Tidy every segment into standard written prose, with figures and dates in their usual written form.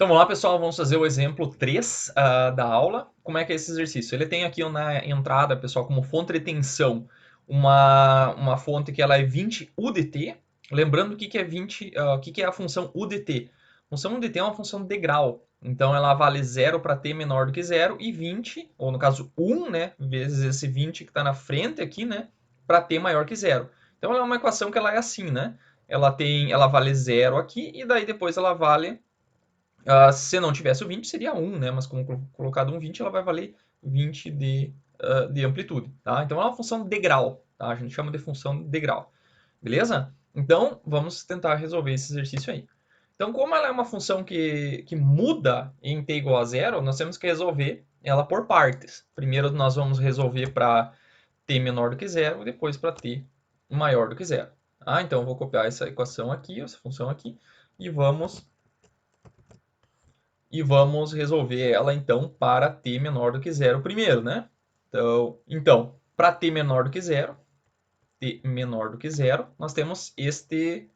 Então vamos lá, pessoal, vamos fazer o exemplo 3 da aula. Como é que é esse exercício? Ele tem aqui na entrada, pessoal, como fonte de tensão, uma fonte que ela é 20 UDT. Lembrando o que é 20, o que é a função UDT. A função UDT é uma função de grau. Então ela vale 0 para t menor do que 0 e 20, ou no caso 1, né, vezes esse 20 que está na frente aqui, né, para t maior que 0. Então ela é uma equação que ela é assim, né? Ela vale 0 aqui e daí depois ela vale se não tivesse o 20, seria 1, né? Mas como colocado um 20, ela vai valer 20 de amplitude, tá? Então é uma função de grau, tá? A gente chama de função de grau, beleza? Então vamos tentar resolver esse exercício aí. Então, como ela é uma função que muda em t igual a zero, nós temos que resolver ela por partes. Primeiro nós vamos resolver para t menor do que zero e depois para t maior do que zero. Então eu vou copiar essa equação aqui, essa função aqui, e vamos resolver ela então para t menor do que zero primeiro, né? Então para t menor do que zero, nós temos este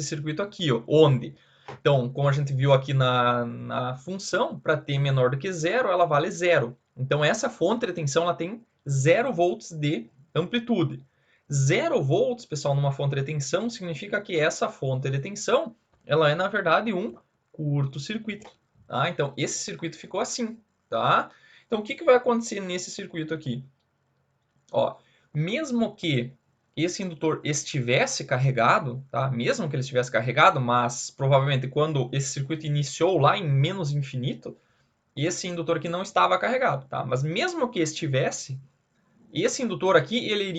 circuito aqui, ó, onde? Então, como a gente viu aqui na função, para t menor do que zero, ela vale zero. Então, essa fonte de tensão ela tem 0 volts de amplitude. 0 volts, pessoal, numa fonte de tensão, significa que essa fonte de tensão ela é, na verdade, um curto-circuito. Tá? Então, esse circuito ficou assim. Tá? Então, o que vai acontecer nesse circuito aqui? Ó, mesmo que esse indutor estivesse carregado, tá? Mesmo que ele estivesse carregado, mas provavelmente quando esse circuito iniciou lá em menos infinito, esse indutor aqui não estava carregado, tá? Mas mesmo que estivesse, esse indutor aqui ele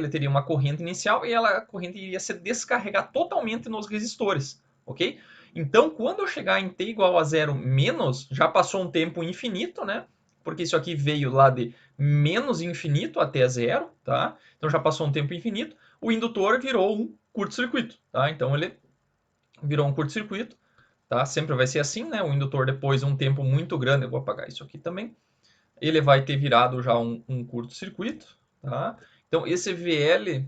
teria uma corrente inicial e a corrente iria se descarregar totalmente nos resistores, ok? Então, quando eu chegar em t igual a zero menos, já passou um tempo infinito, né? Porque isso aqui veio lá de menos infinito até zero, tá? Então já passou um tempo infinito. O indutor virou um curto-circuito, tá? Então ele virou um curto-circuito, tá? Sempre vai ser assim, né? O indutor depois de um tempo muito grande, eu vou apagar isso aqui também, ele vai ter virado já um curto-circuito, tá? Então esse VL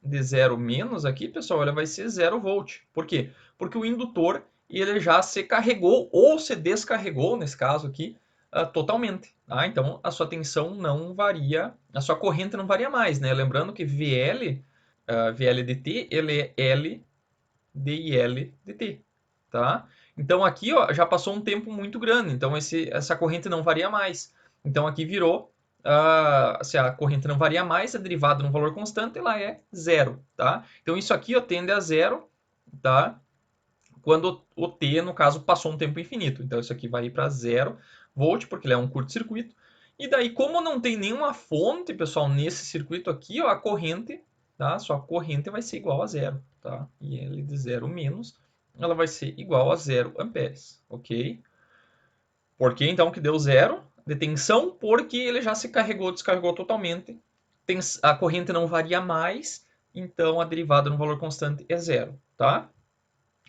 de 0 menos aqui, pessoal, ele vai ser 0 volt. Por quê? Porque o indutor ele já se carregou ou se descarregou, nesse caso aqui, totalmente. Tá? Então a sua tensão não varia, a sua corrente não varia mais, né? Lembrando que VL, VL de T, ele é L de IL de T. Tá? Então aqui ó, já passou um tempo muito grande, então essa corrente não varia mais. Então aqui virou, se a corrente não varia mais, a derivada num valor constante, ela é zero. Tá? Então isso aqui ó, tende a zero, tá? Quando o t, no caso, passou um tempo infinito. Então isso aqui vai ir para 0 volt, porque ele é um curto-circuito. E daí, como não tem nenhuma fonte, pessoal, nesse circuito aqui, ó, a corrente, tá? Sua corrente vai ser igual a zero, tá? E L de 0 menos, ela vai ser igual a 0 amperes, ok? Por que então que deu zero de tensão? Porque ele já se carregou, descarregou totalmente. A corrente não varia mais, então a derivada no valor constante é zero, tá?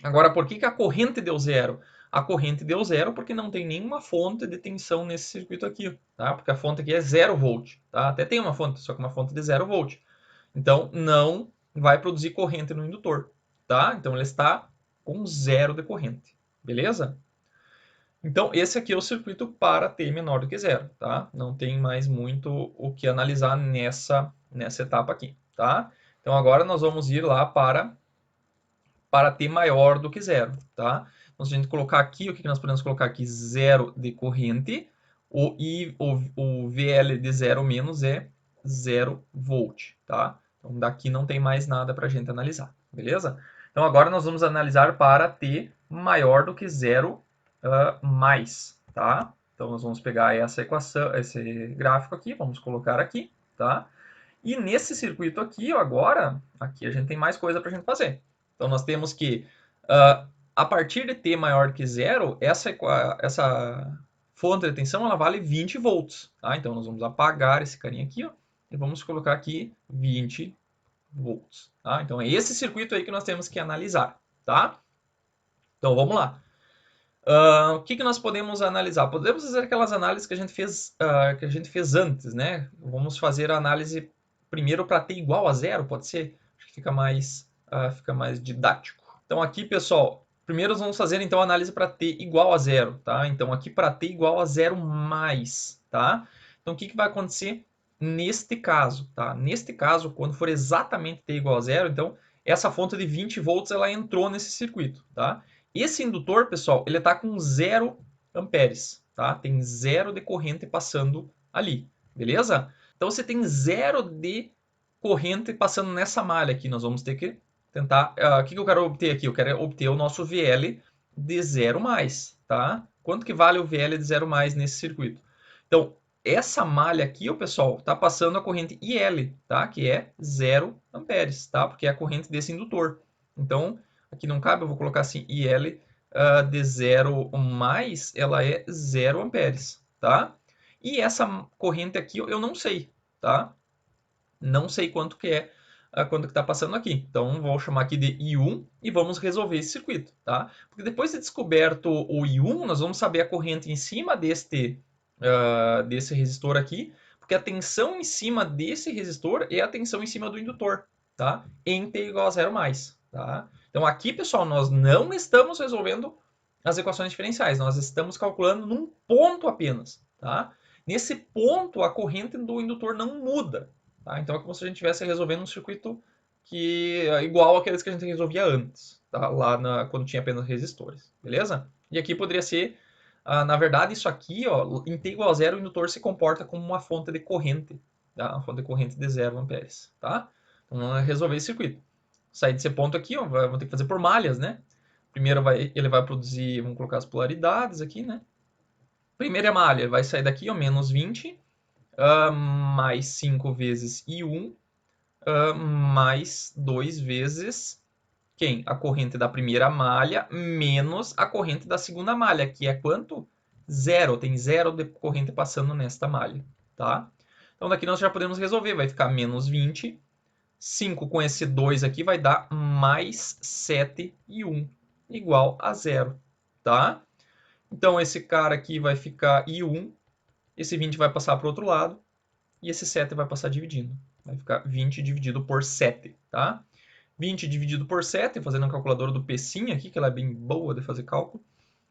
Agora, por que a corrente deu zero? A corrente deu zero porque não tem nenhuma fonte de tensão nesse circuito aqui, tá? Porque a fonte aqui é 0 volt, tá? Até tem uma fonte, só que uma fonte de 0 volt. Então, não vai produzir corrente no indutor, tá? Então, ele está com zero de corrente, beleza? Então, esse aqui é o circuito para t menor do que zero, tá? Não tem mais muito o que analisar nessa etapa aqui, tá? Então, agora nós vamos ir lá para t maior do que zero, tá? Então, se a gente colocar aqui, o que nós podemos colocar aqui? Zero de corrente, o VL de 0 menos é 0 volt, tá? Então, daqui não tem mais nada para a gente analisar, beleza? Então, agora nós vamos analisar para t maior do que zero mais, tá? Então, nós vamos pegar essa equação, esse gráfico aqui, vamos colocar aqui, tá? E nesse circuito aqui, agora, aqui a gente tem mais coisa para a gente fazer. Então, nós temos que, a partir de t maior que zero, essa fonte de tensão ela vale 20 volts. Tá? Então, nós vamos apagar esse carinha aqui, ó, e vamos colocar aqui 20 volts. Tá? Então, é esse circuito aí que nós temos que analisar. Tá? Então, vamos lá. O que nós podemos analisar? Podemos fazer aquelas análises que a gente fez antes, né? Vamos fazer a análise primeiro para t igual a zero, pode ser? Acho que fica mais didático. Então aqui, pessoal, Primeiro nós vamos fazer então a análise para t igual a zero, tá? Então aqui para t igual a zero mais, tá? Então o que vai acontecer neste caso, tá? Neste caso, quando for exatamente t igual a zero, então essa fonte de 20 volts ela entrou nesse circuito, tá? Esse indutor, pessoal, ele está com 0 amperes, tá? Tem 0 de corrente passando ali, beleza? Então você tem 0 de corrente passando nessa malha aqui, nós vamos ter que tentar... O que eu quero obter aqui? Eu quero obter o nosso VL de 0 mais, tá? Quanto que vale o VL de 0 mais nesse circuito? Então, essa malha aqui, pessoal, está passando a corrente IL, tá? Que é 0 amperes, tá? Porque é a corrente desse indutor. Então, aqui não cabe, eu vou colocar assim, IL de 0 mais, ela é 0 amperes, tá? E essa corrente aqui eu não sei, tá? Não sei quanto que é, quanto que está passando aqui. Então, vou chamar aqui de I1 e vamos resolver esse circuito, tá? Porque depois de descoberto o I1, nós vamos saber a corrente em cima desse resistor aqui, porque a tensão em cima desse resistor é a tensão em cima do indutor, tá? Em T igual a 0 mais, tá? Então, aqui, pessoal, nós não estamos resolvendo as equações diferenciais, nós estamos calculando num ponto apenas, tá? Nesse ponto, a corrente do indutor não muda, tá? Então é como se a gente estivesse resolvendo um circuito que é igual àqueles que a gente resolvia antes, tá? Lá quando tinha apenas resistores, beleza? E aqui poderia ser, na verdade, isso aqui, ó, em T igual a zero, o indutor se comporta como uma fonte de corrente, tá? Uma fonte de corrente de 0 amperes, tá? Então vamos resolver esse circuito. Sair desse ponto aqui, ó, vamos ter que fazer por malhas, né? Primeiro ele vai produzir, vamos colocar as polaridades aqui, né? Primeira malha vai sair daqui, ó, menos 20, mais 5 vezes I1, mais 2 vezes quem? A corrente da primeira malha menos a corrente da segunda malha, que é quanto? Zero. Tem 0 de corrente passando nesta malha, tá? Então daqui nós já podemos resolver. Vai ficar menos 20. 5 com esse 2 aqui vai dar mais 7 e 1 igual a 0, tá? Então esse cara aqui vai ficar I1. Esse 20 vai passar para o outro lado. E esse 7 vai passar dividindo. Vai ficar 20 dividido por 7, tá? 20 dividido por 7, fazendo a calculadora do Pecinha aqui, que ela é bem boa de fazer cálculo,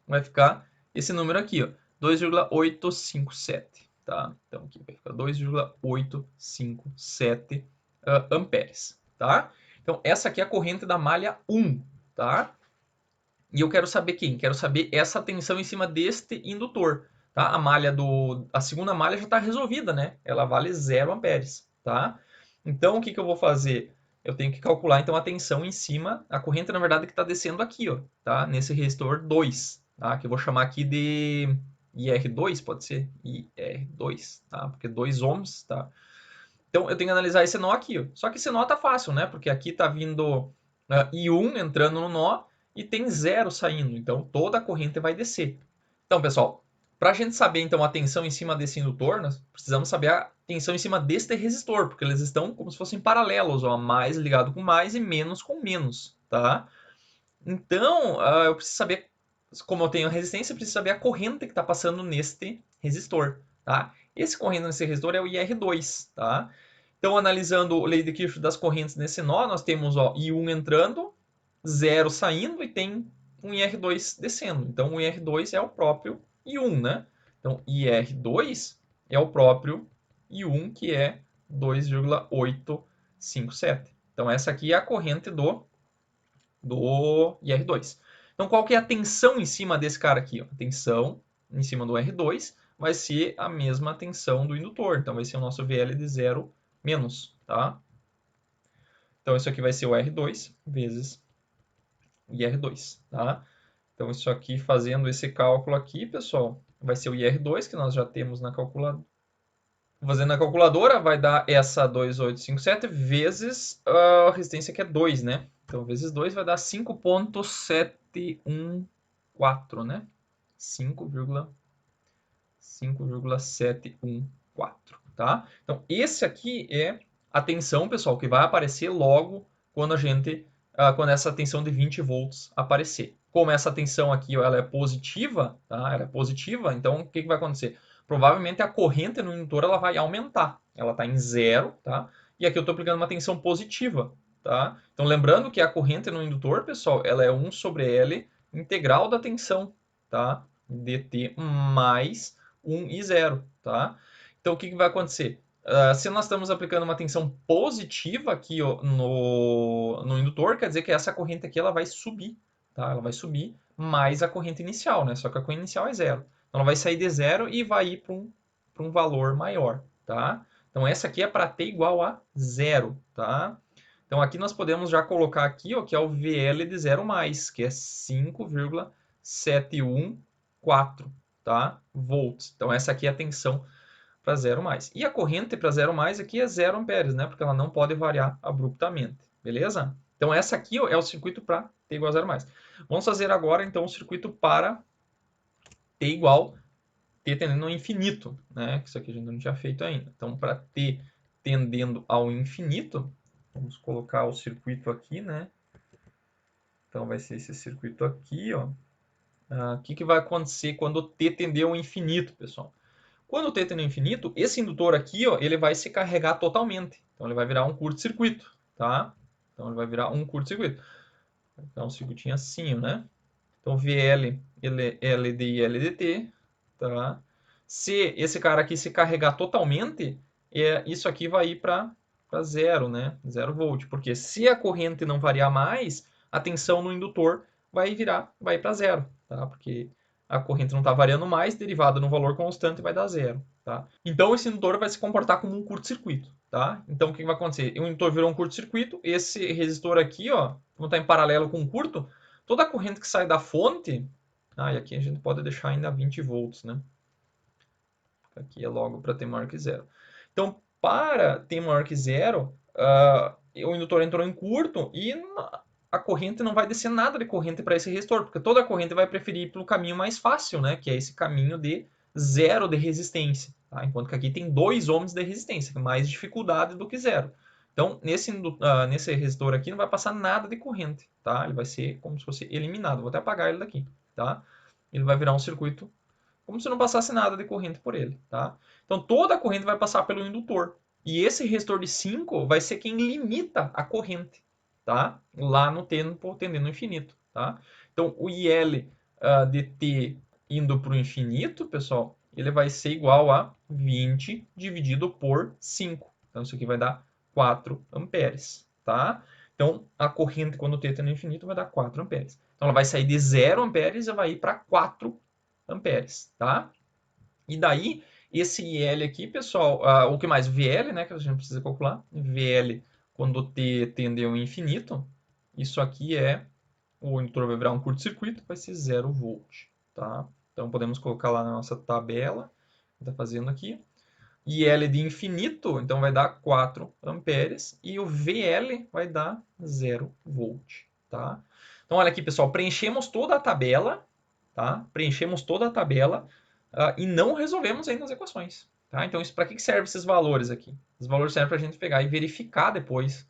vai ficar esse número aqui, ó, 2,857, tá? Então aqui vai ficar 2,857 amperes, tá? Então essa aqui é a corrente da malha 1, tá? E eu quero saber quem? Quero saber essa tensão em cima deste indutor, tá? A segunda malha já está resolvida, né? Ela vale 0 amperes, tá? Então o que eu vou fazer? Eu tenho que calcular então a tensão em cima, a corrente na verdade que está descendo aqui, ó, tá? Nesse resistor 2, tá? Que eu vou chamar aqui de IR2, pode ser? IR2, tá? Porque 2 ohms, tá? Então eu tenho que analisar esse nó aqui, ó. Só que esse nó tá fácil, né? Porque aqui tá vindo I1 entrando no nó e tem 0 saindo, então toda a corrente vai descer. Então, pessoal, para a gente saber então a tensão em cima desse indutor, nós precisamos saber a tensão em cima deste resistor, porque eles estão como se fossem paralelos, ó, mais ligado com mais e menos com menos, tá? Então, eu preciso saber, como eu tenho resistência, eu preciso saber a corrente que está passando neste resistor, tá? Esse corrente nesse resistor é o IR2, tá? Então, analisando a lei de Kirchhoff das correntes nesse nó, nós temos, ó, I1 entrando, 0 saindo e tem um IR2 descendo. Então, o IR2 é o próprio I1, né? Então, IR2 é o próprio I1, que é 2,857. Então, essa aqui é a corrente do IR2. Então, qual que é a tensão em cima desse cara aqui? A tensão em cima do R2 vai ser a mesma tensão do indutor. Então, vai ser o nosso VL de 0 menos, tá? Então, isso aqui vai ser o R2 vezes IR2, tá? Então, isso aqui, fazendo esse cálculo aqui, pessoal, vai ser o IR2, que nós já temos na calculadora. Fazendo na calculadora, vai dar essa 2,857 vezes a resistência que é 2, né? Então, vezes 2 vai dar 5,714, né? 5,714, tá? Então, esse aqui é a tensão, pessoal, que vai aparecer logo quando quando essa tensão de 20 volts aparecer. Como essa tensão aqui, ela é positiva, tá? Ela é positiva, então o que vai acontecer? Provavelmente a corrente no indutor ela vai aumentar. Ela está em 0, tá? E aqui eu estou aplicando uma tensão positiva, tá? Então, lembrando que a corrente no indutor, pessoal, ela é 1 sobre L integral da tensão, tá? dt mais 1 e 0, tá? Então, o que vai acontecer? Se nós estamos aplicando uma tensão positiva aqui ó, no indutor, quer dizer que essa corrente aqui ela vai subir, tá? Ela vai subir mais a corrente inicial, né? Só que a corrente inicial é zero. Então, ela vai sair de zero e vai ir para um valor maior, tá? Então, essa aqui é para t igual a zero, tá? Então, aqui nós podemos já colocar aqui, ó, que é o VL de 0 mais, que é 5,714, tá? Volts. Então, essa aqui é a tensão para 0 mais. E a corrente para 0 mais aqui é 0 amperes, né? Porque ela não pode variar abruptamente, beleza? Então, essa aqui ó, é o circuito para t igual a 0 mais. Vamos fazer agora, então, o circuito para t igual t tendendo ao infinito, né? Isso aqui a gente não tinha feito ainda. Então, para t tendendo ao infinito, vamos colocar o circuito aqui, né? Então, vai ser esse circuito aqui, ó. O que vai acontecer quando t tender ao infinito, pessoal? Quando o t tender ao infinito, esse indutor aqui, ó, ele vai se carregar totalmente. Então, ele vai virar um curto-circuito, tá? Então, ele vai virar um curto-circuito. Então, um circuitinho assim, né? Então, VL, ele é LD e LDT, tá? Se esse cara aqui se carregar totalmente, isso aqui vai ir para zero, né? 0 volt. Porque se a corrente não variar mais, a tensão no indutor vai para zero, tá? Porque a corrente não está variando mais, derivada no valor constante vai dar zero, tá? Então, esse indutor vai se comportar como um curto-circuito, tá? Então, o que vai acontecer? O indutor virou um curto-circuito, esse resistor aqui, ó, como está em paralelo com o curto, toda a corrente que sai da fonte, e aqui a gente pode deixar ainda 20 volts, né? Aqui é logo para t maior que zero. Então, para t maior que zero, o indutor entrou em curto e a corrente não vai descer nada de corrente para esse resistor, porque toda a corrente vai preferir pelo caminho mais fácil, né? Que é esse caminho de zero de resistência. Tá? Enquanto que aqui tem 2 ohms de resistência, mais dificuldade do que zero. Então, nesse resistor aqui não vai passar nada de corrente, tá? Ele vai ser como se fosse eliminado. Vou até apagar ele daqui, tá? Ele vai virar um circuito como se não passasse nada de corrente por ele, tá? Então, toda a corrente vai passar pelo indutor. E esse resistor de 5 vai ser quem limita a corrente, tá? Lá no tempo tendendo ao infinito, tá? Então, o IL de t indo para o infinito, pessoal, ele vai ser igual a 20 dividido por 5. Então, isso aqui vai dar 4 amperes, tá? Então, a corrente, quando t tende ao infinito, vai dar 4 amperes. Então, ela vai sair de 0 amperes e vai ir para 4 amperes, tá? E daí, esse IL aqui, pessoal, o que mais? VL, né, que a gente precisa calcular. VL, quando t tende ao infinito, isso aqui o indutor vai virar um curto-circuito, vai ser 0 volt, tá? Então, podemos colocar lá na nossa tabela, que está fazendo aqui. IL de infinito, então vai dar 4 amperes, e o VL vai dar 0 volt, tá? Então, olha aqui, pessoal, preenchemos toda a tabela, tá? Preenchemos toda a tabela e não resolvemos ainda as equações, tá? Então, para que servem esses valores aqui? Os valores servem para a gente pegar e verificar depois,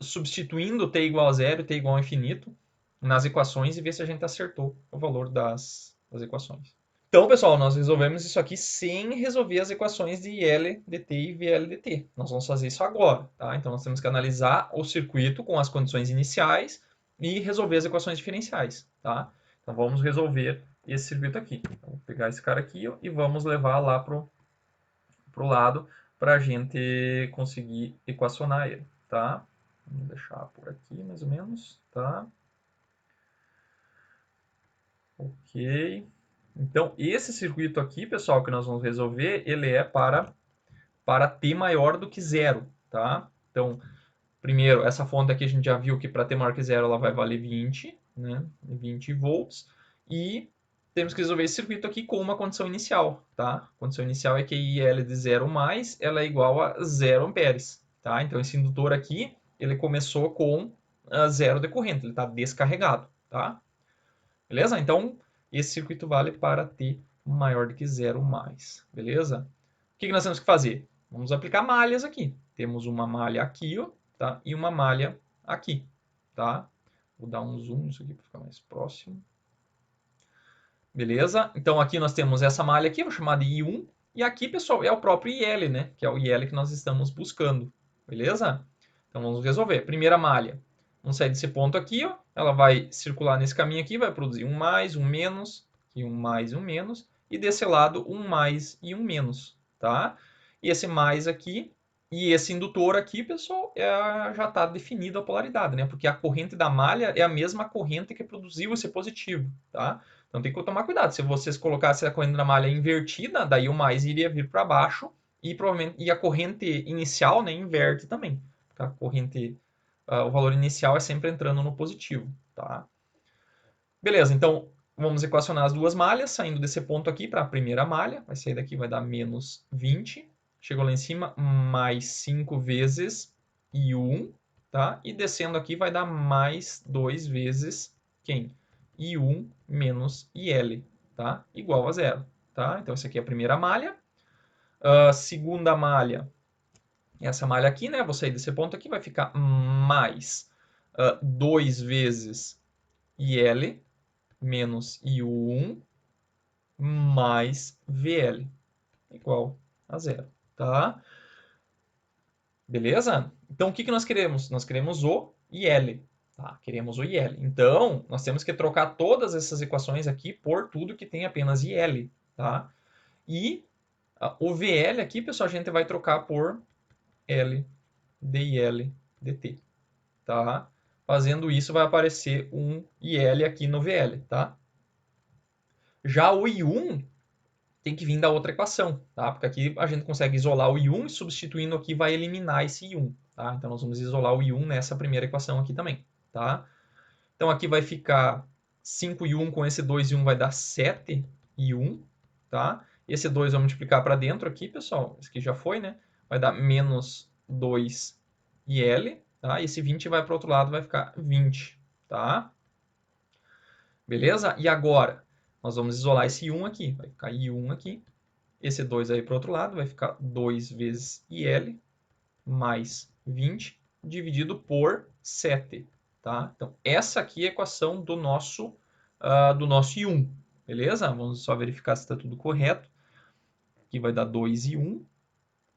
substituindo t igual a zero e t igual a infinito nas equações e ver se a gente acertou o valor das equações. Então, pessoal, nós resolvemos isso aqui sem resolver as equações de IL dt e VL dt. Nós vamos fazer isso agora, tá? Então, nós temos que analisar o circuito com as condições iniciais e resolver as equações diferenciais, tá? Então, vamos resolver esse circuito aqui. Então, vou pegar esse cara aqui ó, e vamos levar lá pro lado para a gente conseguir equacionar ele, tá? Vamos deixar por aqui, mais ou menos, tá? Ok. Então, esse circuito aqui, pessoal, que nós vamos resolver, ele é para t maior do que zero, tá? Então, primeiro, essa fonte aqui a gente já viu que para t maior que zero ela vai valer 20, né? 20 volts. E temos que resolver esse circuito aqui com uma condição inicial, tá? A condição inicial é que IL de 0 mais, ela é igual a 0 amperes, tá? Então, esse indutor aqui, ele começou com 0 de corrente, ele está descarregado, tá? Beleza? Então, esse circuito vale para t maior do que 0 mais, beleza? O que nós temos que fazer? Vamos aplicar malhas aqui. Temos uma malha aqui, ó, tá? E uma malha aqui, tá? Vou dar um zoom nisso aqui para ficar mais próximo. Beleza? Então, aqui nós temos essa malha aqui, vou chamar de I1. E aqui, pessoal, é o próprio IL, né? Que é o IL que nós estamos buscando. Beleza? Então, vamos resolver. Primeira malha. Vamos sair desse ponto aqui, ó. Ela vai circular nesse caminho aqui, vai produzir um mais, um menos, e um mais e um menos. E desse lado, um mais e um menos, tá? E esse mais aqui e esse indutor aqui, pessoal, já está definida a polaridade, né? Porque a corrente da malha é a mesma corrente que produziu esse positivo, tá? Então tem que tomar cuidado. Se vocês colocassem a corrente da malha invertida, daí o mais iria vir para baixo e provavelmente a corrente inicial, né, inverte também. A corrente, o valor inicial é sempre entrando no positivo, tá? Beleza, então vamos equacionar as duas malhas, saindo desse ponto aqui para a primeira malha. Vai sair daqui, vai dar menos 20. Chegou lá em cima, mais 5 vezes I1, tá? E descendo aqui vai dar mais 2 vezes quem? I1 menos IL, tá? Igual a zero, tá? Então, essa aqui é a primeira malha. A segunda malha, essa malha aqui, né? Vou sair desse ponto aqui, vai ficar mais 2 vezes IL menos I1 mais VL igual a zero, tá? Beleza? Então, o que nós queremos? Nós queremos o IL, tá? Queremos o IL. Então, nós temos que trocar todas essas equações aqui por tudo que tem apenas IL, tá? E o VL aqui, pessoal, a gente vai trocar por L DIL dt, tá? Fazendo isso, vai aparecer um IL aqui no VL, tá? Já o I1 tem que vir da outra equação, tá? Porque aqui a gente consegue isolar o I1 e substituindo aqui vai eliminar esse I1, tá? Então nós vamos isolar o I1 nessa primeira equação aqui também, tá? Então aqui vai ficar 5 I1 com esse 2 I1 vai dar 7 I1, tá? Esse 2 vai multiplicar para dentro aqui, pessoal. Esse aqui já foi, né? Vai dar menos 2 IL, tá? E esse 20 vai para o outro lado, vai ficar 20, tá? Beleza? E agora, nós vamos isolar esse 1 aqui. Vai ficar I1 aqui. Esse 2 aí para o outro lado vai ficar 2 vezes IL mais 20 dividido por 7. Tá? Então, essa aqui é a equação do nosso I1. Beleza? Vamos só verificar se está tudo correto. Aqui vai dar 2I1.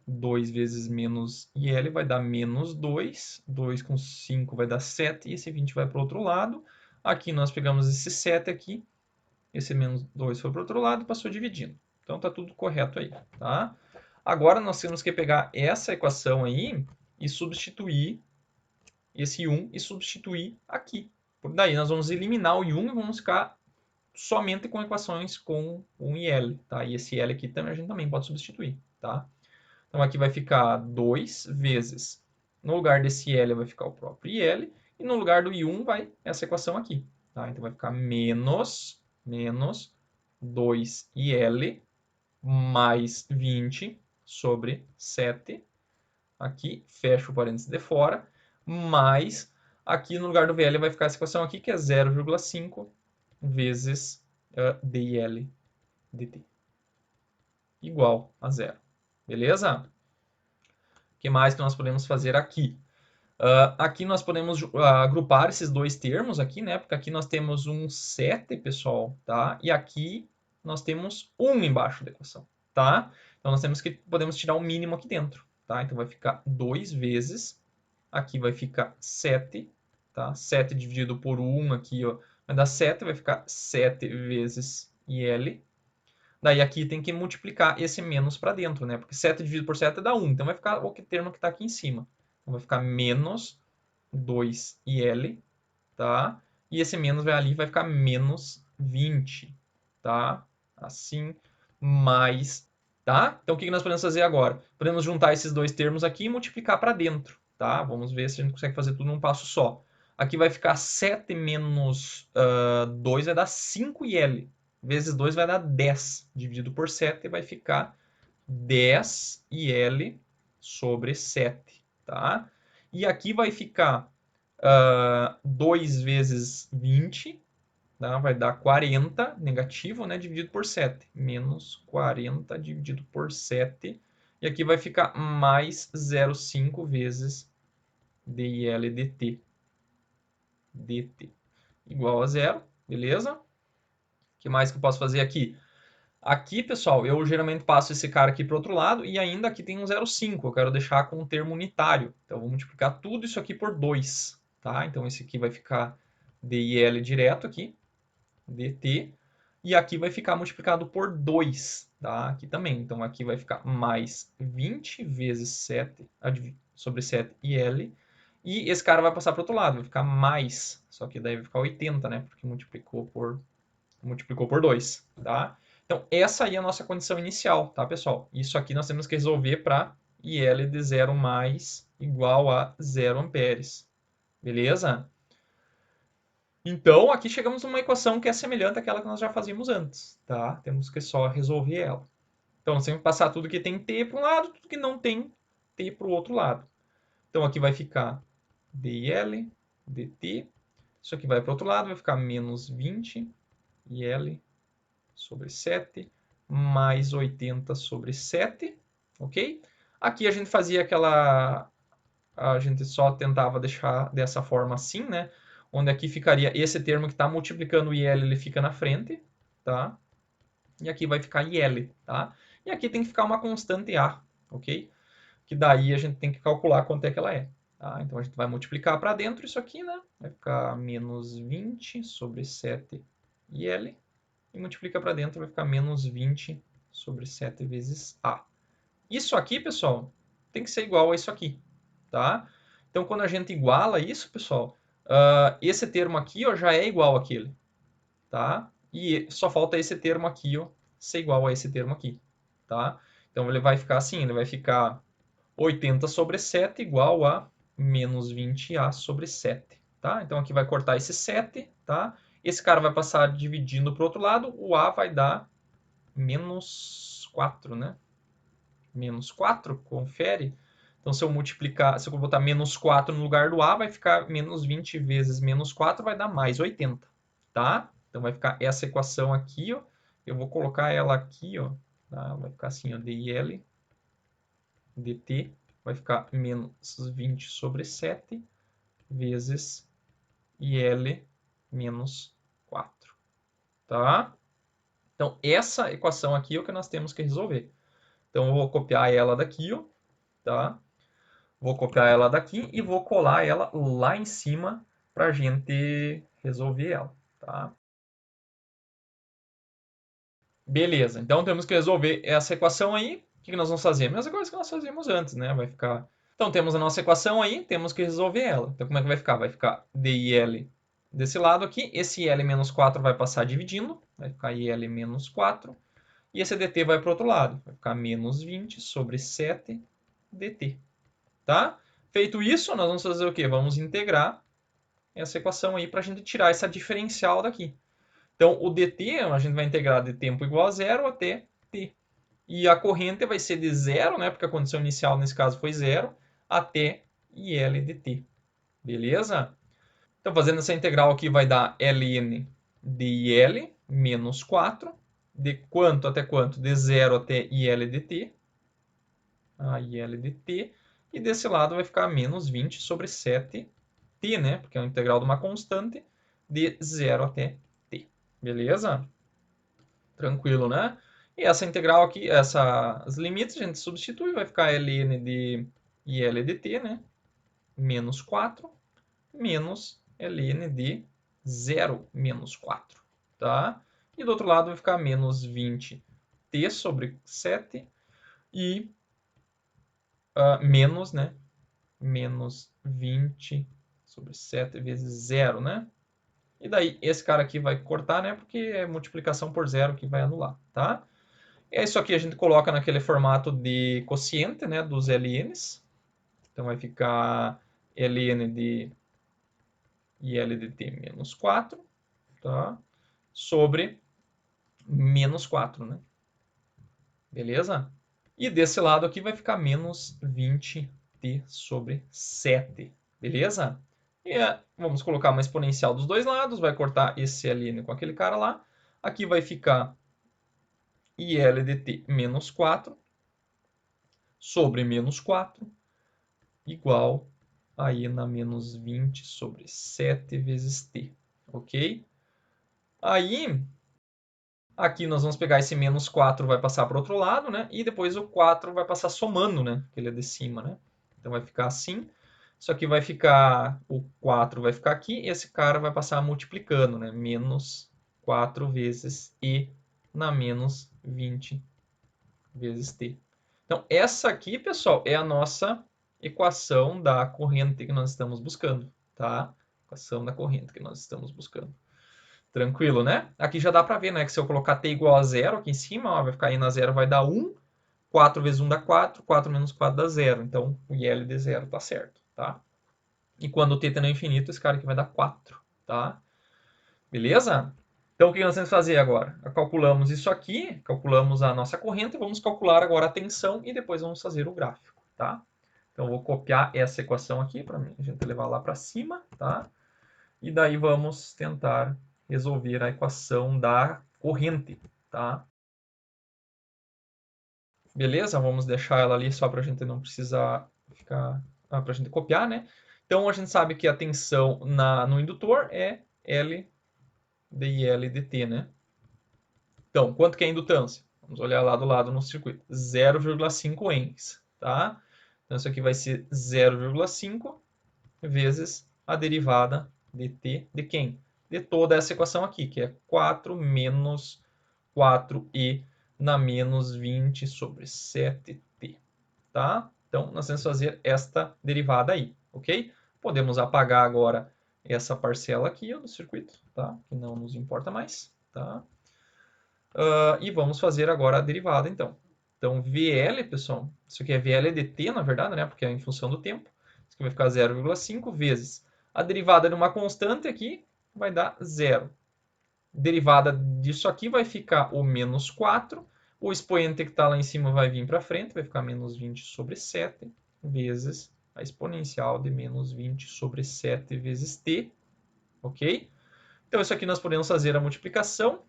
2 vezes menos IL vai dar menos 2. 2 com 5 vai dar 7. E esse 20 vai para o outro lado. Aqui nós pegamos esse 7 aqui. Esse menos 2 foi para o outro lado e passou dividindo. Então tá tudo correto aí, tá? Agora nós temos que pegar essa equação aí e substituir esse 1 e substituir aqui. Por daí nós vamos eliminar o 1 e vamos ficar somente com equações com 1 e L, tá? E esse L aqui também a gente também pode substituir, tá? Então aqui vai ficar 2 vezes, no lugar desse L vai ficar o próprio IL, e no lugar do I1 vai essa equação aqui, tá? Então vai ficar menos 2IL mais 20 sobre 7. Aqui, fecha o parênteses de fora, mais aqui no lugar do VL vai ficar essa equação aqui, que é 0,5 vezes DIL dt. Igual a zero. Beleza? O que mais que nós podemos fazer aqui? Aqui nós podemos agrupar esses dois termos aqui, né? Porque aqui nós temos um 7, pessoal, tá? E aqui nós temos 1 embaixo da equação, tá? Então nós podemos tirar o mínimo aqui dentro, tá? Então vai ficar 2 vezes, aqui vai ficar 7, tá? 7 dividido por 1 aqui, ó, vai dar 7, vai ficar 7 vezes IL. Daí aqui tem que multiplicar esse menos para dentro, né? Porque 7 dividido por 7 dá 1, então vai ficar o termo que está aqui em cima. Então vai ficar menos 2IL, tá? E esse menos vai ali, vai ficar menos 20, tá? Assim, mais, tá? Então o que nós podemos fazer agora? Podemos juntar esses dois termos aqui e multiplicar para dentro, tá? Vamos ver se a gente consegue fazer tudo num passo só. Aqui vai ficar 7 menos 2 vai dar 5IL, vezes 2 vai dar 10, dividido por 7 vai ficar 10IL sobre 7, tá? E aqui vai ficar 2 vezes 20, tá? Vai dar 40, negativo, né? Dividido por 7. Menos 40 dividido por 7. E aqui vai ficar mais 0,5 vezes DIL dt. dt. Igual a zero, beleza? O que mais que eu posso fazer aqui? Aqui, pessoal, eu geralmente passo esse cara aqui para o outro lado e ainda aqui tem um 0,5. Eu quero deixar com um termo unitário. Então, eu vou multiplicar tudo isso aqui por 2. tá? Então, esse aqui vai ficar DIL direto aqui, dt, e aqui vai ficar multiplicado por 2, tá? Aqui também. Então, aqui vai ficar mais 20 vezes 7 sobre 7 IL, e esse cara vai passar para o outro lado, vai ficar mais, só que daí vai ficar 80, né? Porque multiplicou por 2, tá? Então, essa aí é a nossa condição inicial, tá, pessoal? Isso aqui nós temos que resolver para IL de 0 mais igual a 0 amperes. Beleza? Então, aqui chegamos numa equação que é semelhante àquela que nós já fazíamos antes, tá? Temos que só resolver ela. Então, nós temos que passar tudo que tem T para um lado, tudo que não tem T para o outro lado. Então, aqui vai ficar DIL, dt. Isso aqui vai para o outro lado, vai ficar menos 20 IL sobre 7, mais 80 sobre 7, ok? Aqui a gente fazia aquela... A gente só tentava deixar dessa forma assim, né? Onde aqui ficaria esse termo que está multiplicando o IL, ele fica na frente, tá? E aqui vai ficar IL, tá? E aqui tem que ficar uma constante A, ok? Que daí a gente tem que calcular quanto é que ela é. Tá? Então a gente vai multiplicar para dentro isso aqui, né? Vai ficar menos 20 sobre 7 IL. E multiplica para dentro, vai ficar menos 20 sobre 7 vezes A. Isso aqui, pessoal, tem que ser igual a isso aqui, tá? Então, quando a gente iguala isso, pessoal, esse termo aqui ó, já é igual àquele, tá? E só falta esse termo aqui ó, ser igual a esse termo aqui, tá? Então, ele vai ficar assim, ele vai ficar 80 sobre 7 igual a menos 20A sobre 7, tá? Então, aqui vai cortar esse 7, tá? Esse cara vai passar dividindo para o outro lado, o A vai dar menos 4, né? Menos 4, confere. Então, se eu multiplicar, se eu botar menos 4 no lugar do A, vai ficar menos 20 vezes menos 4, vai dar mais 80, tá? Então, vai ficar essa equação aqui, ó. Eu vou colocar ela aqui, ó. Tá? Vai ficar assim, ó, DIL dt vai ficar menos 20 sobre 7 vezes IL menos 4, tá? Então, essa equação aqui é o que nós temos que resolver. Então, eu vou copiar ela daqui, ó, tá? Vou copiar ela daqui e vou colar ela lá em cima para a gente resolver ela, tá? Beleza, então temos que resolver essa equação aí. O que nós vamos fazer? A mesma coisa que nós fazíamos antes, né? Vai ficar... Então, temos a nossa equação aí, temos que resolver ela. Então, como é que vai ficar? Vai ficar DIL desse lado aqui. Esse IL menos 4 vai passar dividindo. Vai ficar IL menos 4. E esse dt vai para o outro lado. Vai ficar menos 20 sobre 7 dt. Tá? Feito isso, nós vamos fazer o quê? Vamos integrar essa equação aí para a gente tirar essa diferencial daqui. Então, o dt, a gente vai integrar de tempo igual a zero até t. E a corrente vai ser de zero, né? Porque a condição inicial nesse caso foi zero, até IL de t. Beleza? Então, fazendo essa integral aqui vai dar ln de IL menos 4. De quanto até quanto? De zero até IL de t. A IL de t. E desse lado vai ficar menos 20 sobre 7t, né? Porque é a integral de uma constante de 0 até t. Beleza? Tranquilo, né? E essa integral aqui, essas limites, a gente substitui, vai ficar ln de IL de t, né? Menos 4, menos ln de 0 menos 4, tá? E do outro lado vai ficar menos 20t sobre 7 e menos, né? Menos 20 sobre 7 vezes 0, né? E daí esse cara aqui vai cortar, né? Porque é multiplicação por zero que vai anular, tá? E isso aqui a gente coloca naquele formato de quociente, né? Dos LNs. Então vai ficar ln de IL de t menos 4, tá? Sobre menos 4, né? Beleza? E desse lado aqui vai ficar menos 20t sobre 7. Beleza? E vamos colocar uma exponencial dos dois lados, vai cortar esse ln com aquele cara lá. Aqui vai ficar IL de t menos 4 sobre menos 4 igual aí na menos 20 sobre 7 vezes t, ok? Aí, aqui nós vamos pegar esse menos 4, vai passar para o outro lado, né? E depois o 4 vai passar somando, né? Que ele é de cima, né? Então vai ficar assim. Isso aqui vai ficar, o 4 vai ficar aqui, e esse cara vai passar multiplicando, né? Menos 4 vezes E na menos 20 vezes T. Então, essa aqui, pessoal, é a nossa equação da corrente que nós estamos buscando, tá? Equação da corrente que nós estamos buscando. Tranquilo, né? Aqui já dá para ver, né? Que se eu colocar t igual a zero aqui em cima, ó, vai ficar i na zero, vai dar 1. 4 vezes 1 dá 4. 4 menos 4 dá 0. Então, o IL de 0 tá certo, tá? E quando o t tende ao infinito, esse cara aqui vai dar 4, tá? Beleza? Então, o que nós temos que fazer agora? Calculamos isso aqui, calculamos a nossa corrente, vamos calcular agora a tensão e depois vamos fazer o gráfico, tá? Então, eu vou copiar essa equação aqui para a gente levar lá para cima, tá? E daí vamos tentar resolver a equação da corrente, tá? Beleza? Vamos deixar ela ali só para a gente não precisar ficar... para a gente copiar, né? Então, a gente sabe que a tensão no indutor é L de IL de T, né? Então, quanto que é a indutância? Vamos olhar lá do lado no circuito. 0,5 Henries, tá? Então, isso aqui vai ser 0,5 vezes a derivada de T de quem? De toda essa equação aqui, que é 4 menos 4e na menos 20 sobre 7t, tá? Então, nós temos que fazer esta derivada aí, ok? Podemos apagar agora essa parcela aqui ó, do circuito, tá? Que não nos importa mais, tá? E vamos fazer agora a derivada, então. Então, VL, pessoal, isso aqui é VL de t, na verdade, né? Porque é em função do tempo. Isso aqui vai ficar 0,5 vezes a derivada de uma constante aqui vai dar 0. Derivada disso aqui vai ficar o menos 4. O expoente que está lá em cima vai vir para frente, vai ficar menos 20 sobre 7, vezes a exponencial de menos 20 sobre 7 vezes t, ok? Então, isso aqui nós podemos fazer a multiplicação,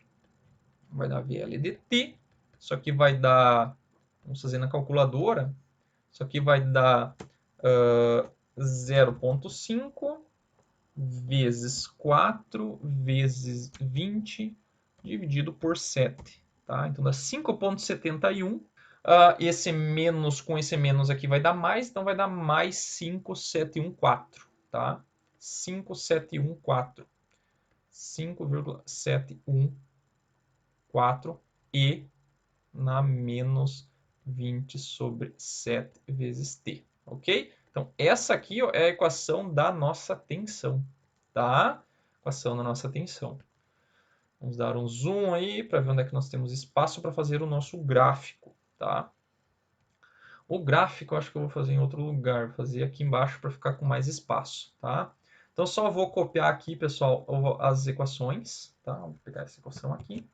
vai dar VL de t, isso aqui vai dar, vamos fazer na calculadora, isso aqui vai dar 0,5 vezes 4 vezes 20 dividido por 7. Tá? Então dá 5,71. Esse menos com esse menos aqui vai dar mais, então vai dar mais 5,714. Tá? 5,714. 5,714 e na menos 20 sobre 7 vezes t. Ok? Então, essa aqui ó, é a equação da nossa tensão, tá? Equação da nossa tensão. Vamos dar um zoom aí para ver onde é que nós temos espaço para fazer o nosso gráfico, tá? O gráfico eu acho que eu vou fazer em outro lugar, vou fazer aqui embaixo para ficar com mais espaço, tá? Então, só vou copiar aqui, pessoal, as equações, tá? Vou pegar essa equação aqui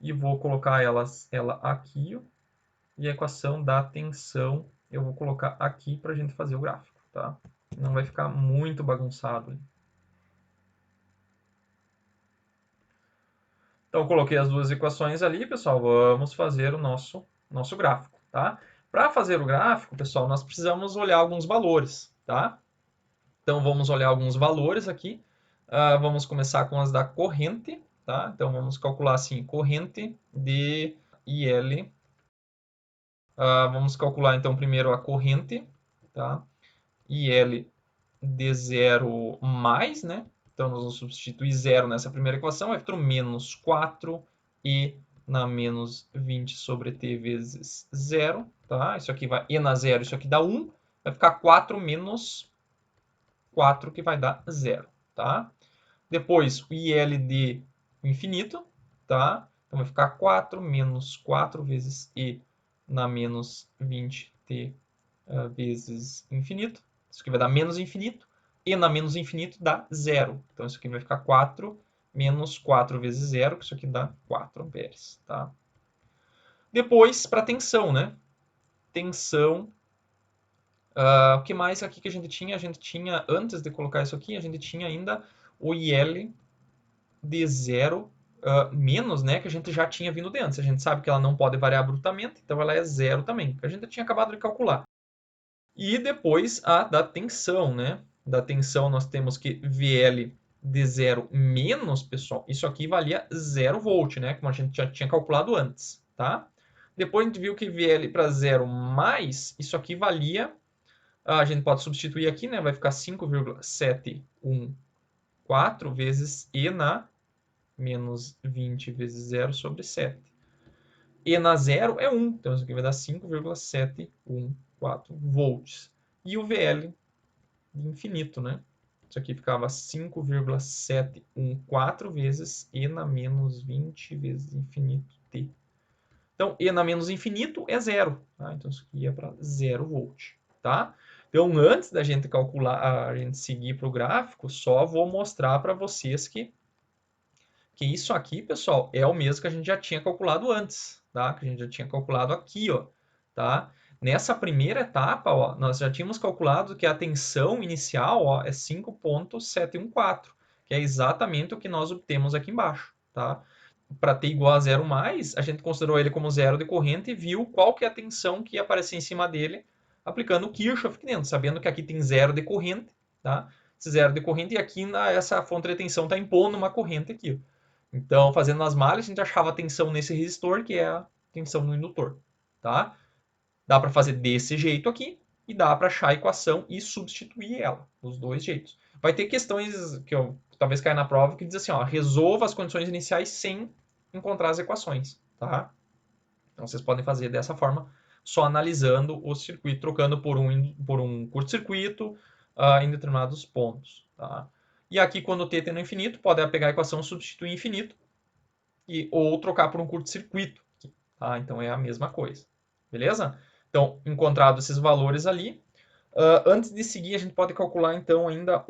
e vou colocar ela aqui, ó. E a equação da tensão eu vou colocar aqui para a gente fazer o gráfico, tá? Não vai ficar muito bagunçado. Então, eu coloquei as duas equações ali, pessoal. Vamos fazer o nosso gráfico, tá? Para fazer o gráfico, pessoal, nós precisamos olhar alguns valores, tá? Então, vamos olhar alguns valores aqui. Vamos começar com as da corrente, tá? Então, vamos calcular assim, corrente de IL. Vamos calcular, então, primeiro a corrente, tá? IL de 0 mais, né? Então, nós vamos substituir 0 nessa primeira equação, vai ficar menos 4 e na menos 20 sobre t vezes 0, tá? Isso aqui vai e na 0, isso aqui dá 1, vai ficar 4 menos 4, que vai dar 0, tá? Depois, o IL de infinito, tá? Então, vai ficar 4 menos 4 vezes e na menos 20t vezes infinito. Isso aqui vai dar menos infinito. E na menos infinito dá 0. Então, isso aqui vai ficar 4 menos 4 vezes 0, que isso aqui dá 4 amperes. Tá? Depois, para tensão, né? Tensão. O que mais aqui que a gente tinha? A gente tinha, antes de colocar isso aqui, a gente tinha ainda o IL de 0 menos, né? Que a gente já tinha vindo de antes. A gente sabe que ela não pode variar abruptamente, então ela é 0 também. Que a gente tinha acabado de calcular. E depois a da tensão, né? Da tensão nós temos que VL de 0 menos, pessoal, isso aqui valia 0 volt, né? Como a gente já tinha calculado antes, tá? Depois a gente viu que VL para 0 mais, isso aqui valia A gente pode substituir aqui, né? Vai ficar 5,714 vezes E na menos 20 vezes 0 sobre 7. E na 0 é 1, então isso aqui vai dar 5,714 volts. E o VL de infinito, né? Isso aqui ficava 5,714 vezes E na menos 20 vezes infinito T. Então, E na menos infinito é 0. Tá? Então, isso aqui é para 0 volt. Tá? Então, antes da gente calcular, a gente seguir para o gráfico, só vou mostrar para vocês que isso aqui, pessoal, é o mesmo que a gente já tinha calculado antes, tá? Que a gente já tinha calculado aqui, ó, tá? Nessa primeira etapa, ó, nós já tínhamos calculado que a tensão inicial, ó, é 5,714, que é exatamente o que nós obtemos aqui embaixo, tá? Para t igual a 0 mais, a gente considerou ele como zero de corrente e viu qual que é a tensão que ia aparecer em cima dele, aplicando o Kirchhoff aqui dentro, sabendo que aqui tem zero de corrente, tá? Esse zero de corrente, e aqui essa fonte de tensão está impondo uma corrente aqui, ó. Então, fazendo as malhas, a gente achava a tensão nesse resistor, que é a tensão no indutor, tá? Dá para fazer desse jeito aqui e dá para achar a equação e substituir ela, dos dois jeitos. Vai ter questões que eu talvez caia na prova que diz assim, ó, resolva as condições iniciais sem encontrar as equações, tá? Então, vocês podem fazer dessa forma, só analisando o circuito, trocando por um curto-circuito em determinados pontos, tá? E aqui, quando o t tem no infinito, pode pegar a equação, substituir infinito, ou trocar por um curto-circuito. Tá? Então, é a mesma coisa. Beleza? Então, encontrado esses valores ali, antes de seguir, a gente pode calcular, então, ainda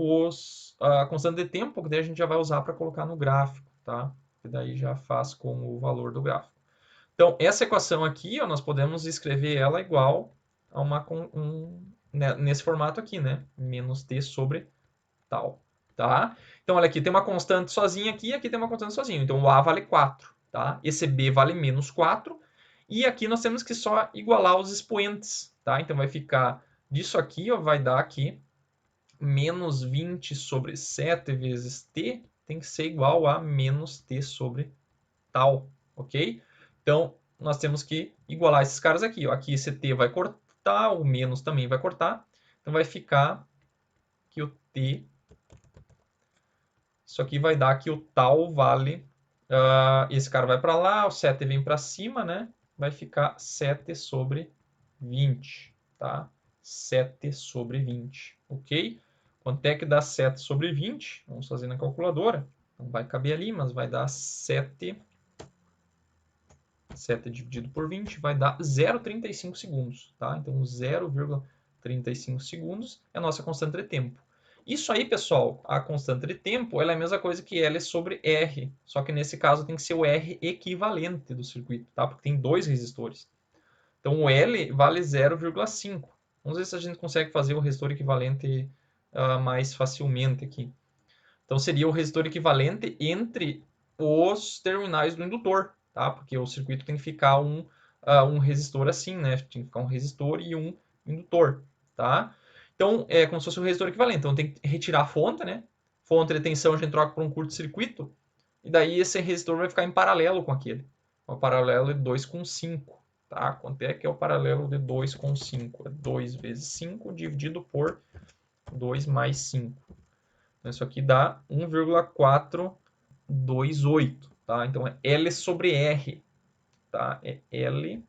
a constante de tempo, que daí a gente já vai usar para colocar no gráfico, tá? Que daí já faz com o valor do gráfico. Então, essa equação aqui, ó, nós podemos escrever ela igual a nesse formato aqui, né? Menos t sobre tal, tá? Então, olha aqui, tem uma constante sozinha aqui e aqui tem uma constante sozinha. Então, o A vale 4, tá? Esse B vale menos 4. E aqui nós temos que só igualar os expoentes, tá? Então, vai ficar disso aqui, ó, vai dar aqui menos 20 sobre 7 vezes t tem que ser igual a menos t sobre tal, ok? Então, nós temos que igualar esses caras aqui, ó. Aqui esse t vai cortar, o menos também vai cortar. Então, vai ficar que o t... Isso aqui vai dar que o tal vale... esse cara vai para lá, o 7 vem para cima, né? Vai ficar 7 sobre 20, tá? 7 sobre 20, ok? Quanto é que dá 7 sobre 20? Vamos fazer na calculadora. Não vai caber ali, mas vai dar 7... 7 dividido por 20 vai dar 0,35 segundos, tá? Então, 0,35 segundos é a nossa constante de tempo. Isso aí, pessoal, a constante de tempo, ela é a mesma coisa que L sobre R, só que nesse caso tem que ser o R equivalente do circuito, tá? Porque tem dois resistores. Então, o L vale 0,5. Vamos ver se a gente consegue fazer o resistor equivalente mais facilmente aqui. Então, seria o resistor equivalente entre os terminais do indutor, tá? Porque o circuito tem que ficar um resistor assim, né? Tem que ficar um resistor e um indutor, tá? Então, é como se fosse um resistor equivalente. Então, tem que retirar a fonte, né? Fonte de tensão a gente troca por um curto-circuito. E daí esse resistor vai ficar em paralelo com aquele. O paralelo de 2,5, tá? Quanto é que é o paralelo de 2,5? É 2 vezes 5 dividido por 2 mais 5. Então, isso aqui dá 1,428, tá? Então, é L sobre R, tá? É L.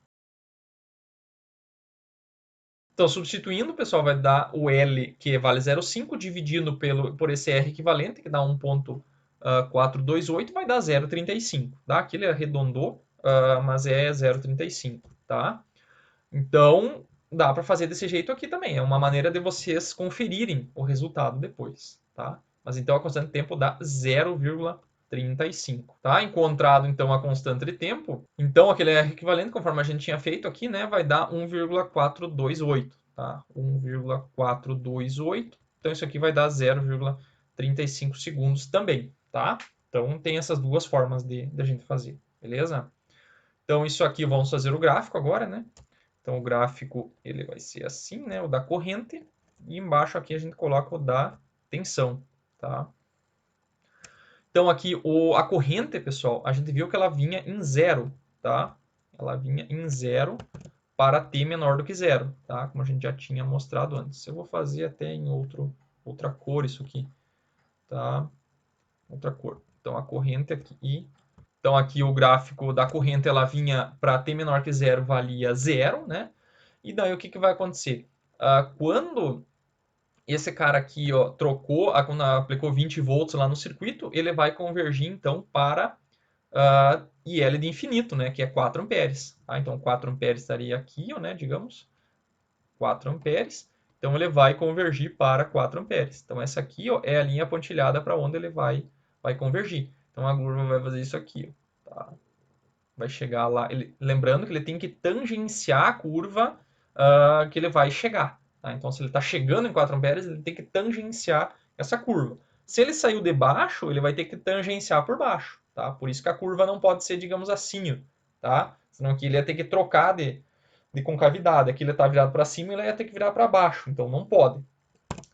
Então, substituindo, pessoal, vai dar o L, que vale 0,5, dividido por esse R equivalente, que dá 1,428, vai dar 0,35, tá? Aqui ele arredondou, mas é 0,35, tá? Então, dá para fazer desse jeito aqui também. É uma maneira de vocês conferirem o resultado depois, tá? Mas então a constante de tempo dá 0,35, tá? Encontrado então a constante de tempo, então aquele R equivalente, conforme a gente tinha feito aqui, né, vai dar 1,428, tá? 1,428. Então isso aqui vai dar 0,35 segundos também, tá? Então tem essas duas formas de a gente fazer, beleza? Então isso aqui vamos fazer o gráfico agora, né? Então o gráfico ele vai ser assim, né? O da corrente. E embaixo aqui a gente coloca o da tensão, tá? Então aqui a corrente, pessoal, a gente viu que ela vinha em zero, tá? Ela vinha em zero para t menor do que zero, tá? Como a gente já tinha mostrado antes. Eu vou fazer até em outra cor isso aqui, tá? Outra cor. Então, a corrente aqui... Então, aqui o gráfico da corrente, ela vinha para t menor que zero, valia zero, né? E daí, o que, que vai acontecer? Quando esse cara aqui, ó, quando aplicou 20 volts lá no circuito, ele vai convergir, então, para IL de infinito, né? Que é 4 amperes. Tá? Então, 4 amperes estaria aqui, ó, né? Digamos, 4 amperes. Então, ele vai convergir para 4 amperes. Então, essa aqui, ó, é a linha pontilhada para onde ele vai convergir. Então, a curva vai fazer isso aqui, ó, tá? Vai chegar lá. Lembrando que ele tem que tangenciar a curva que ele vai chegar. Tá? Então, se ele está chegando em 4 amperes, ele tem que tangenciar essa curva. Se ele saiu de baixo, ele vai ter que tangenciar por baixo. Tá? Por isso que a curva não pode ser, digamos assim. Tá? Senão aqui ele ia ter que trocar de concavidade. Aqui ele está virado para cima e ele ia ter que virar para baixo. Então, não pode.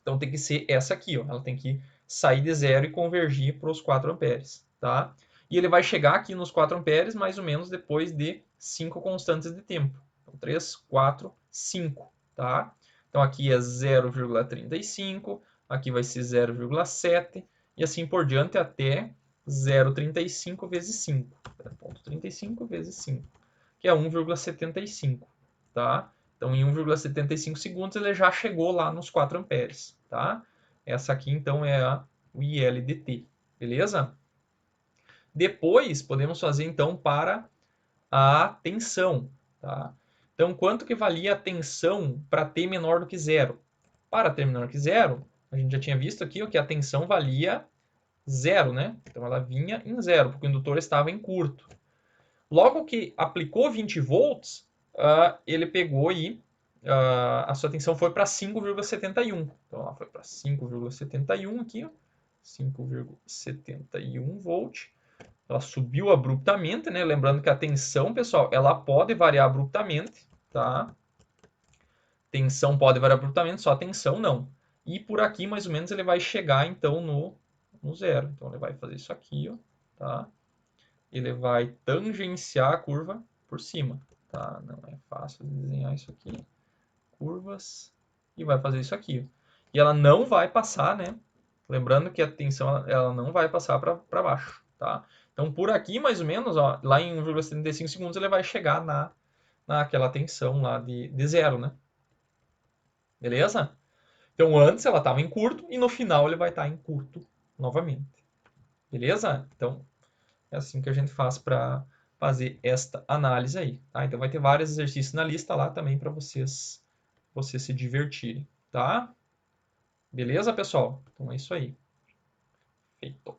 Então, tem que ser essa aqui. Ó. Ela tem que sair de zero e convergir para os 4 amperes. Tá? E ele vai chegar aqui nos 4 amperes mais ou menos depois de 5 constantes de tempo. Então, 3, 4, 5. Tá? Então, aqui é 0,35, aqui vai ser 0,7 e assim por diante até 0,35 vezes 5. 0,35 vezes 5, que é 1,75. Tá? Então, em 1,75 segundos, ele já chegou lá nos 4 amperes. Tá? Essa aqui, então, é o ILDT. Beleza? Depois, podemos fazer, então, para a tensão. Tá? Então, quanto que valia a tensão para T menor do que zero? Para T menor do que zero, a gente já tinha visto aqui que a tensão valia zero, né? Então, ela vinha em zero, porque o indutor estava em curto. Logo que aplicou 20 volts, ele pegou e a sua tensão foi para 5,71. Então, ela foi para 5,71 aqui, ó, 5,71 volt. Ela subiu abruptamente, né? Lembrando que a tensão, pessoal, ela pode variar abruptamente, tá? Tensão pode variar abruptamente, só a tensão não. E por aqui, mais ou menos, ele vai chegar, então, no zero. Então, ele vai fazer isso aqui, ó, tá? Ele vai tangenciar a curva por cima, tá? Não é fácil de desenhar isso aqui. Curvas. E vai fazer isso aqui. E ela não vai passar, né? Lembrando que a tensão, ela não vai passar para baixo, tá? Então, por aqui, mais ou menos, ó, lá em 1,75 segundos, ele vai chegar naquela tensão lá de zero, né? Beleza? Então, antes ela estava em curto e no final ele vai estar em curto novamente. Beleza? Então, é assim que a gente faz para fazer esta análise aí, tá? Então, vai ter vários exercícios na lista lá também para vocês se divertirem, tá? Beleza, pessoal? Então, é isso aí. Feito.